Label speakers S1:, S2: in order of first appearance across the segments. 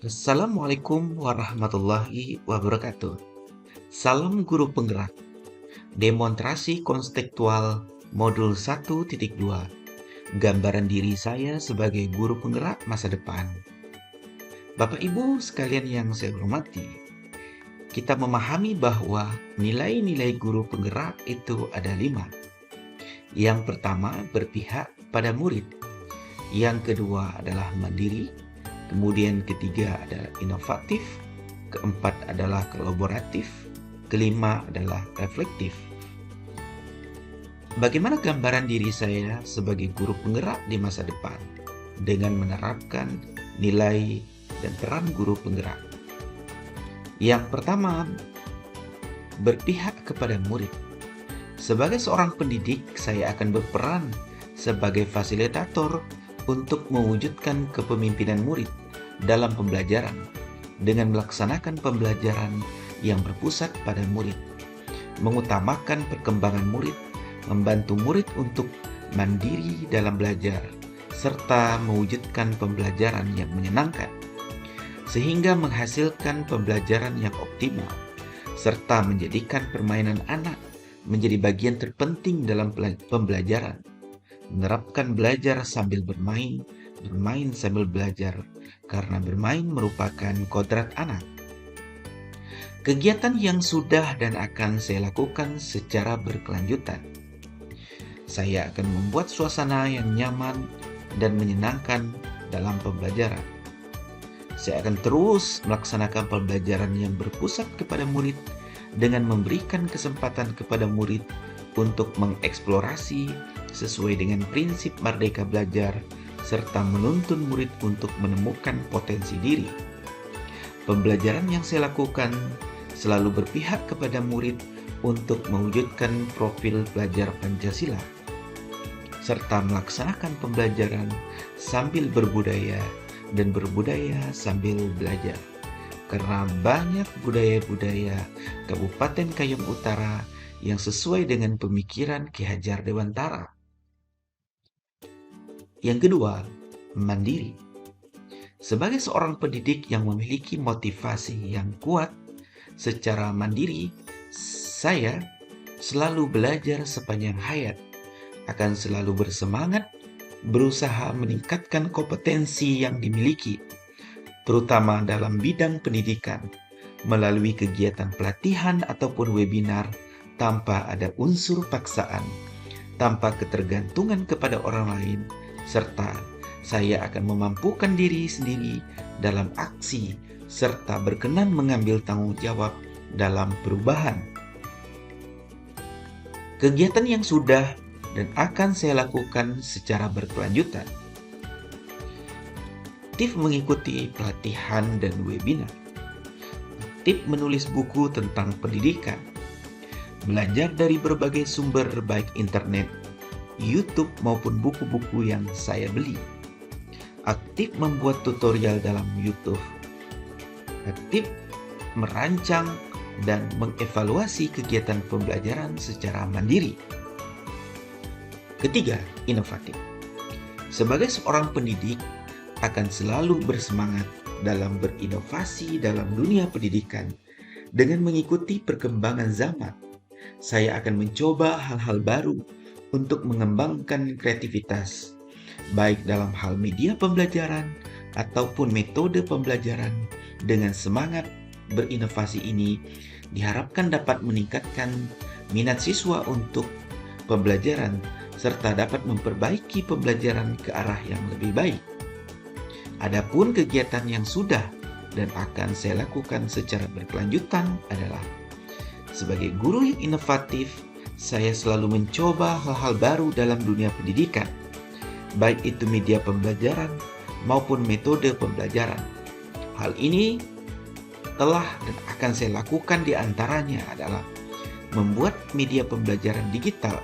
S1: Assalamualaikum warahmatullahi wabarakatuh. Salam guru penggerak. Demonstrasi konstekstual modul 1.2. Gambaran diri saya sebagai guru penggerak masa depan. Bapak Ibu sekalian yang saya hormati, kita memahami bahwa nilai-nilai guru penggerak itu ada 5. Yang pertama, berpihak pada murid. Yang kedua adalah mandiri. Kemudian ketiga adalah inovatif, keempat adalah kolaboratif, kelima adalah reflektif. Bagaimana gambaran diri saya sebagai guru penggerak di masa depan dengan menerapkan nilai dan peran guru penggerak? Yang pertama, berpihak kepada murid. Sebagai seorang pendidik, saya akan berperan sebagai fasilitator untuk mewujudkan kepemimpinan murid dalam pembelajaran dengan melaksanakan pembelajaran yang berpusat pada murid, mengutamakan perkembangan murid, membantu murid untuk mandiri dalam belajar, serta mewujudkan pembelajaran yang menyenangkan, sehingga menghasilkan pembelajaran yang optimal, serta menjadikan permainan anak menjadi bagian terpenting dalam pembelajaran. Menerapkan belajar sambil bermain, bermain sambil belajar, karena bermain merupakan kodrat anak. Kegiatan yang sudah dan akan saya lakukan secara berkelanjutan. Saya akan membuat suasana yang nyaman dan menyenangkan dalam pembelajaran. Saya akan terus melaksanakan pembelajaran yang berpusat kepada murid dengan memberikan kesempatan kepada murid untuk mengeksplorasi sesuai dengan prinsip merdeka belajar, serta menuntun murid untuk menemukan potensi diri. Pembelajaran yang saya lakukan selalu berpihak kepada murid untuk mewujudkan profil pelajar Pancasila, serta melaksanakan pembelajaran sambil berbudaya dan berbudaya sambil belajar. Karena banyak budaya-budaya Kabupaten Kayong Utara yang sesuai dengan pemikiran Ki Hajar Dewantara. Yang kedua, mandiri. Sebagai seorang pendidik yang memiliki motivasi yang kuat, secara mandiri, saya selalu belajar sepanjang hayat, akan selalu bersemangat, berusaha meningkatkan kompetensi yang dimiliki, terutama dalam bidang pendidikan, melalui kegiatan pelatihan ataupun webinar tanpa ada unsur paksaan, tanpa ketergantungan kepada orang lain, serta saya akan memampukan diri sendiri dalam aksi serta berkenan mengambil tanggung jawab dalam perubahan. Kegiatan yang sudah dan akan saya lakukan secara berkelanjutan. Aktif mengikuti pelatihan dan webinar. Aktif menulis buku tentang pendidikan. Belajar dari berbagai sumber baik internet, YouTube maupun buku-buku yang saya beli. Aktif membuat tutorial dalam YouTube. Aktif merancang dan mengevaluasi kegiatan pembelajaran secara mandiri. Ketiga, inovatif. Sebagai seorang pendidik, akan selalu bersemangat dalam berinovasi dalam dunia pendidikan dengan mengikuti perkembangan zaman. Saya akan mencoba hal-hal baru untuk mengembangkan kreativitas, baik dalam hal media pembelajaran ataupun metode pembelajaran. Dengan semangat berinovasi ini, diharapkan dapat meningkatkan minat siswa untuk pembelajaran, serta dapat memperbaiki pembelajaran ke arah yang lebih baik. Adapun kegiatan yang sudah dan akan saya lakukan secara berkelanjutan adalah sebagai guru yang inovatif, saya selalu mencoba hal-hal baru dalam dunia pendidikan, baik itu media pembelajaran maupun metode pembelajaran. Hal ini telah dan akan saya lakukan di antaranya adalah membuat media pembelajaran digital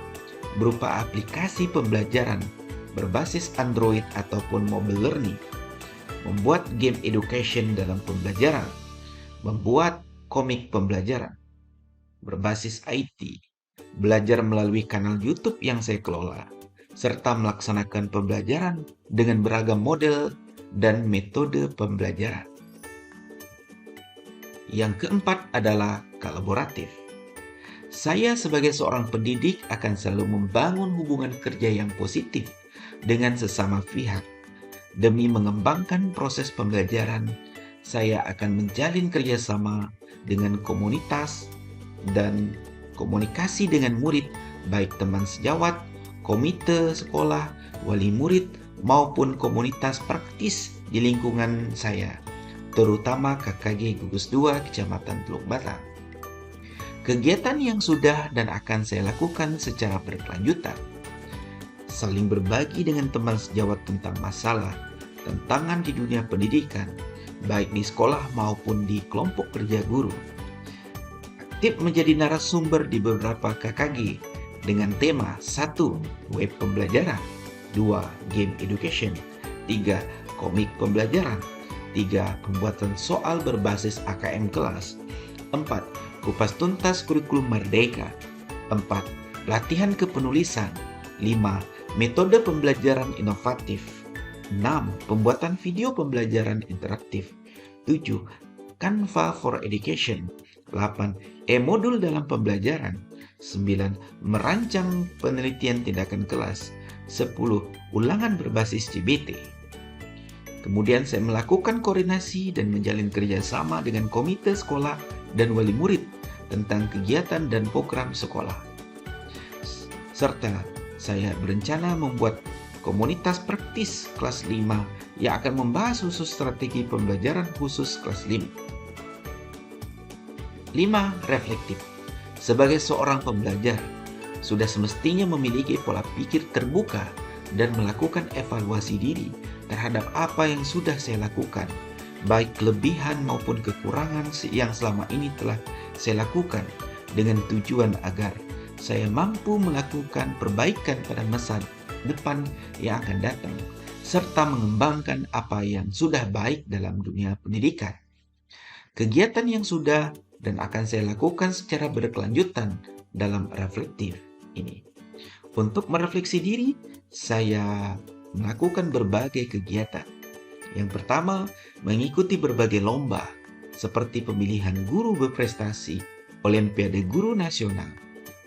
S1: berupa aplikasi pembelajaran berbasis Android ataupun mobile learning, membuat game education dalam pembelajaran, membuat komik pembelajaran berbasis IT, belajar melalui kanal YouTube yang saya kelola, serta melaksanakan pembelajaran dengan beragam model dan metode pembelajaran. Yang keempat adalah kolaboratif. Saya sebagai seorang pendidik akan selalu membangun hubungan kerja yang positif dengan sesama pihak. Demi mengembangkan proses pembelajaran, saya akan menjalin kerjasama dengan komunitas dan komunikasi dengan murid, baik teman sejawat, komite sekolah, wali murid, maupun komunitas praktis di lingkungan saya, terutama KKG Gugus 2 Kecamatan Teluk Batang. Kegiatan yang sudah dan akan saya lakukan secara berkelanjutan: saling berbagi dengan teman sejawat tentang masalah, tantangan di dunia pendidikan, baik di sekolah maupun di kelompok kerja guru. Aktif menjadi narasumber di beberapa KKG dengan tema 1. Web pembelajaran, 2. Game education, 3. Komik pembelajaran, 3. Pembuatan soal berbasis AKM kelas, 4. Kupas tuntas kurikulum merdeka, 4. Latihan kepenulisan, 5. Metode pembelajaran inovatif, 6. Pembuatan video pembelajaran interaktif, 7. Canva for Education, 8. E-modul dalam pembelajaran, 9. Merancang penelitian tindakan kelas, 10. Ulangan berbasis CBT. Kemudian saya melakukan koordinasi dan menjalin kerjasama dengan komite sekolah dan wali murid tentang kegiatan dan program sekolah. Serta saya berencana membuat komunitas praktis kelas 5 yang akan membahas khusus strategi pembelajaran khusus kelas 5. 5. Reflektif. Sebagai seorang pembelajar, sudah semestinya memiliki pola pikir terbuka dan melakukan evaluasi diri terhadap apa yang sudah saya lakukan, baik kelebihan maupun kekurangan yang selama ini telah saya lakukan, dengan tujuan agar saya mampu melakukan perbaikan pada masa depan yang akan datang, serta mengembangkan apa yang sudah baik dalam dunia pendidikan. Kegiatan yang sudah dan akan saya lakukan secara berkelanjutan dalam reflektif ini. Untuk merefleksi diri, saya melakukan berbagai kegiatan. Yang pertama, mengikuti berbagai lomba seperti pemilihan guru berprestasi, Olimpiade Guru Nasional.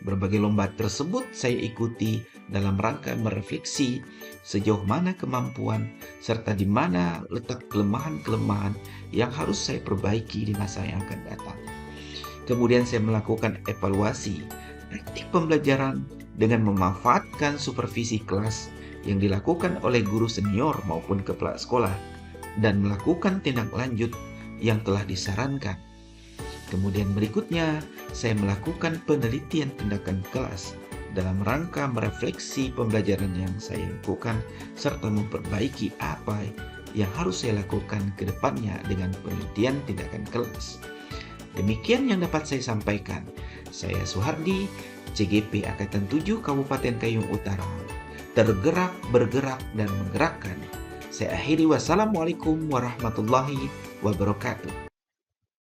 S1: Berbagai lomba tersebut saya ikuti dalam rangka merefleksi sejauh mana kemampuan serta di mana letak kelemahan-kelemahan yang harus saya perbaiki di masa yang akan datang. Kemudian saya melakukan evaluasi praktik pembelajaran dengan memanfaatkan supervisi kelas yang dilakukan oleh guru senior maupun kepala sekolah dan melakukan tindak lanjut yang telah disarankan. Kemudian berikutnya, saya melakukan penelitian tindakan kelas dalam rangka merefleksi pembelajaran yang saya lakukan serta memperbaiki apa yang harus saya lakukan ke depannya dengan penelitian tindakan kelas. Demikian yang dapat saya sampaikan. Saya Suhardi, CGP Angkatan 7 Kabupaten Kayong Utara. Tergerak, bergerak, dan menggerakkan. Saya akhiri, wassalamualaikum warahmatullahi wabarakatuh.